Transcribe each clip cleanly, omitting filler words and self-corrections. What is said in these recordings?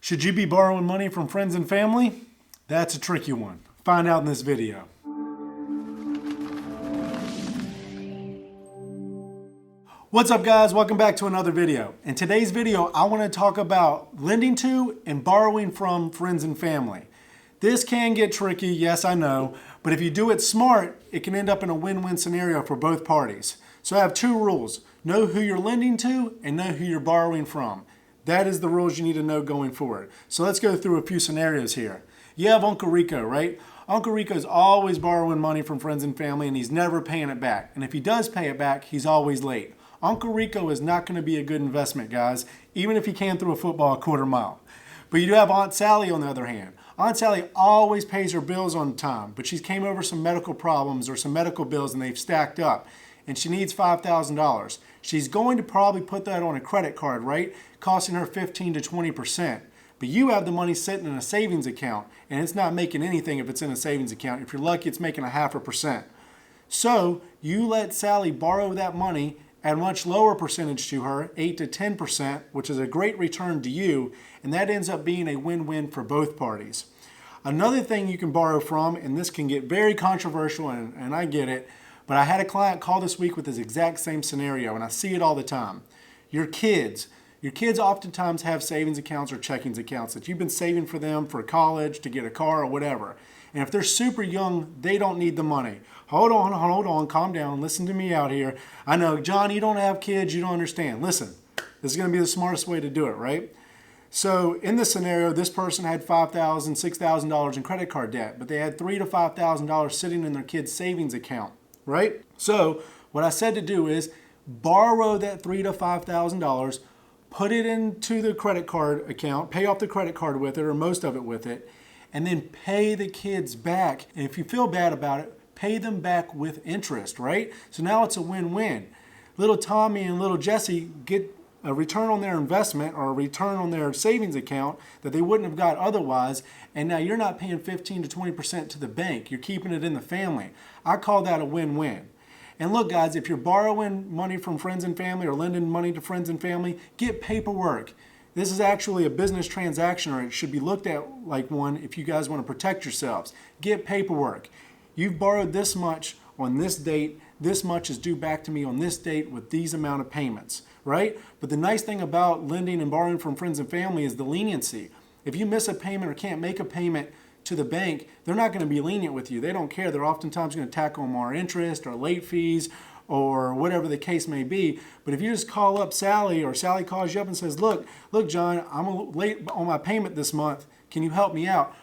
Should you be borrowing money from friends and family? That's a tricky one. Find out in this video. What's up guys, welcome back to another video. In today's video, I want to talk about lending to and borrowing from friends and family. This can get tricky, yes I know, but if you do it smart, it can end up in a win-win scenario for both parties. So I have two rules. Know who you're lending to and know who you're borrowing from. That is the rules you need to know going forward. So let's go through a few scenarios here. You have Uncle Rico, right? Uncle Rico is always borrowing money from friends and family and he's never paying it back. And if he does pay it back, he's always late. Uncle Rico is not going to be a good investment, guys, even if he can throw a football a quarter mile. But you do have Aunt Sally on the other hand. Aunt Sally always pays her bills on time, but she's came over some medical problems or some medical bills and they've stacked up. And she needs $5,000. She's going to probably put that on a credit card, right? Costing her 15 to 20%. But you have the money sitting in a savings account, and it's not making anything if it's in a savings account. If you're lucky, it's making 0.5%. So you let Sally borrow that money at a much lower percentage to her, 8 to 10%, which is a great return to you, and that ends up being a win-win for both parties. Another thing you can borrow from, and this can get very controversial, and I get it, but I had a client call this week with this exact same scenario, and I see it all the time. Your kids oftentimes have savings accounts or checkings accounts that you've been saving for them for college, to get a car, or whatever. And if they're super young, they don't need the money. Hold on, calm down, listen to me out here. I know, John, you don't have kids, you don't understand. Listen, this is going to be the smartest way to do it, right? So in this scenario, this person had $5,000, $6,000 in credit card debt, but they had $3,000 to $5,000 sitting in their kid's savings account. Right? So what I said to do is borrow that $3,000 to $5,000, put it into the credit card account, pay off the credit card with it or most of it with it, and then pay the kids back. And if you feel bad about it, pay them back with interest, right? So now it's a win-win. Little Tommy and little Jesse get a return on their investment or a return on their savings account that they wouldn't have got otherwise, and now you're not paying 15 to 20% to the bank. You're keeping it in the family. I call that a win-win. And look guys, if you're borrowing money from friends and family or lending money to friends and family, get paperwork. This is actually a business transaction, or it should be looked at like one if you guys want to protect yourselves. Get paperwork. You've borrowed this much on this date, this much is due back to me on this date with these amount of payments, right? But the nice thing about lending and borrowing from friends and family is the leniency. If you miss a payment or can't make a payment to the bank, they're not going to be lenient with you. They don't care. They're oftentimes going to tack on more interest or late fees or whatever the case may be. But if you just call up Sally, or Sally calls you up and says, look John, I'm late on my payment this month. Can you help me out?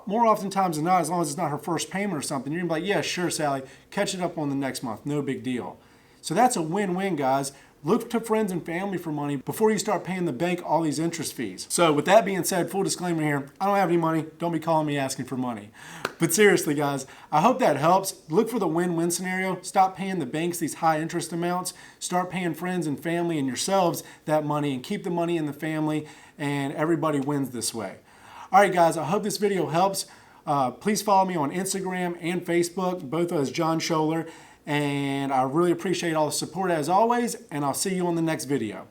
More oftentimes than not, as long as it's not her first payment or something, you're going to be like, yeah, sure, Sally, catch it up on the next month, no big deal. So that's a win-win, guys. Look to friends and family for money before you start paying the bank all these interest fees. So with that being said, full disclaimer here, I don't have any money. Don't be calling me asking for money. But seriously, guys, I hope that helps. Look for the win-win scenario. Stop paying the banks these high interest amounts. Start paying friends and family and yourselves that money and keep the money in the family, and everybody wins this way. All right, guys, I hope this video helps. Please follow me on Instagram and Facebook, both as jonschoeller. And I really appreciate all the support as always, and I'll see you on the next video.